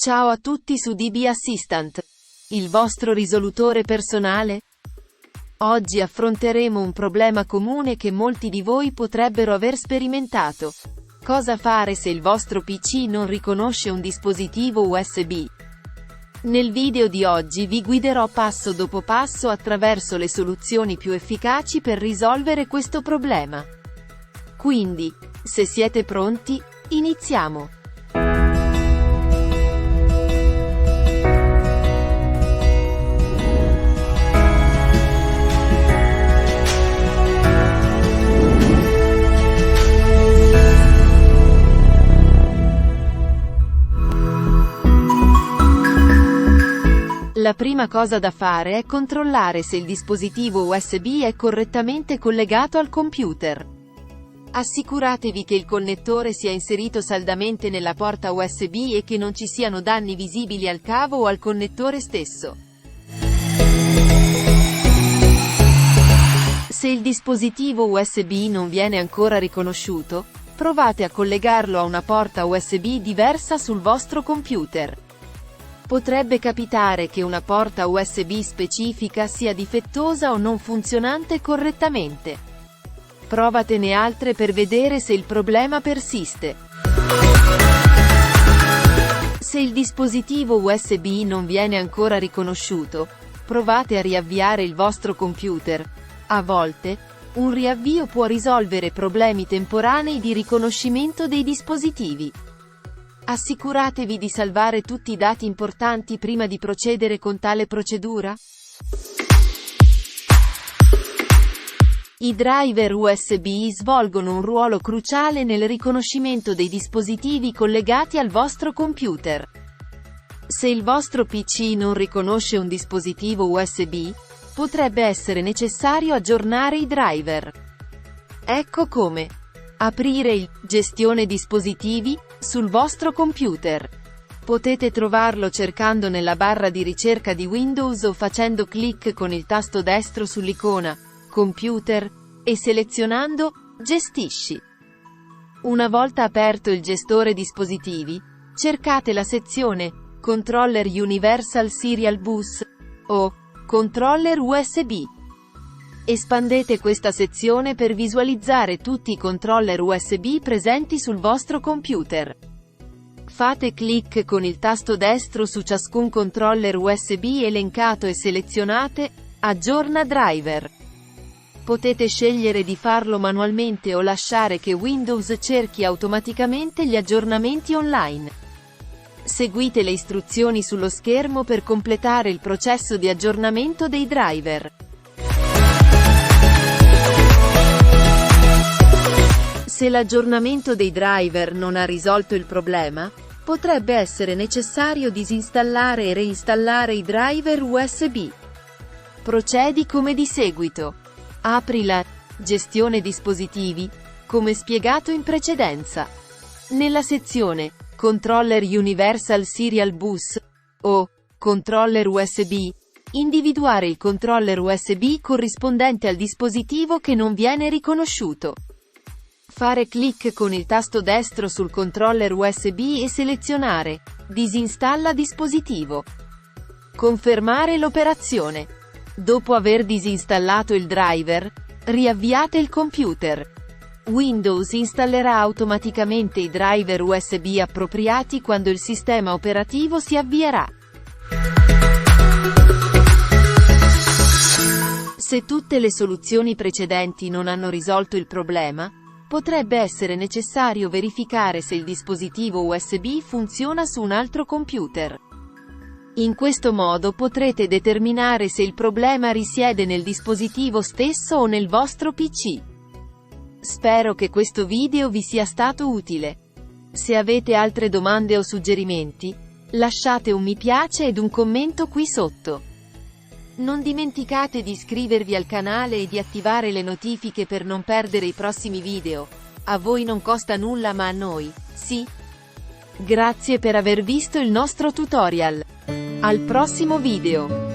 Ciao a tutti su DB Assistant, il vostro risolutore personale. Oggi affronteremo un problema comune che molti di voi potrebbero aver sperimentato. Cosa fare se il vostro PC non riconosce un dispositivo USB? Nel video di oggi vi guiderò passo dopo passo attraverso le soluzioni più efficaci per risolvere questo problema. Quindi, se siete pronti, iniziamo! La prima cosa da fare è controllare se il dispositivo USB è correttamente collegato al computer. Assicuratevi che il connettore sia inserito saldamente nella porta USB e che non ci siano danni visibili al cavo o al connettore stesso. Se il dispositivo USB non viene ancora riconosciuto, provate a collegarlo a una porta USB diversa sul vostro computer. Potrebbe capitare che una porta USB specifica sia difettosa o non funzionante correttamente. Provatene altre per vedere se il problema persiste. Se il dispositivo USB non viene ancora riconosciuto, provate a riavviare il vostro computer. A volte, un riavvio può risolvere problemi temporanei di riconoscimento dei dispositivi. Assicuratevi di salvare tutti i dati importanti prima di procedere con tale procedura. I driver USB svolgono un ruolo cruciale nel riconoscimento dei dispositivi collegati al vostro computer. Se il vostro PC non riconosce un dispositivo USB, potrebbe essere necessario aggiornare i driver. Ecco come. Aprire il Gestione dispositivi sul vostro computer. Potete trovarlo cercando nella barra di ricerca di Windows o facendo clic con il tasto destro sull'icona Computer e selezionando Gestisci. Una volta aperto il gestore dispositivi, cercate la sezione Controller Universal Serial Bus o Controller USB. Espandete questa sezione per visualizzare tutti i controller USB presenti sul vostro computer. Fate clic con il tasto destro su ciascun controller USB elencato e selezionate Aggiorna driver. Potete scegliere di farlo manualmente o lasciare che Windows cerchi automaticamente gli aggiornamenti online. Seguite le istruzioni sullo schermo per completare il processo di aggiornamento dei driver. Se l'aggiornamento dei driver non ha risolto il problema, potrebbe essere necessario disinstallare e reinstallare i driver USB. Procedi come di seguito. Apri la Gestione dispositivi, come spiegato in precedenza. Nella sezione Controller Universal Serial Bus o Controller USB, individuare il controller USB corrispondente al dispositivo che non viene riconosciuto. Fare clic con il tasto destro sul controller USB e selezionare Disinstalla dispositivo. Confermare l'operazione. Dopo aver disinstallato il driver, riavviate il computer. Windows installerà automaticamente i driver USB appropriati quando il sistema operativo si avvierà. Se tutte le soluzioni precedenti non hanno risolto il problema, potrebbe essere necessario verificare se il dispositivo USB funziona su un altro computer. In questo modo potrete determinare se il problema risiede nel dispositivo stesso o nel vostro PC. Spero che questo video vi sia stato utile. Se avete altre domande o suggerimenti, lasciate un mi piace ed un commento qui sotto. Non dimenticate di iscrivervi al canale e di attivare le notifiche per non perdere i prossimi video. A voi non costa nulla ma a noi, sì. Grazie per aver visto il nostro tutorial. Al prossimo video.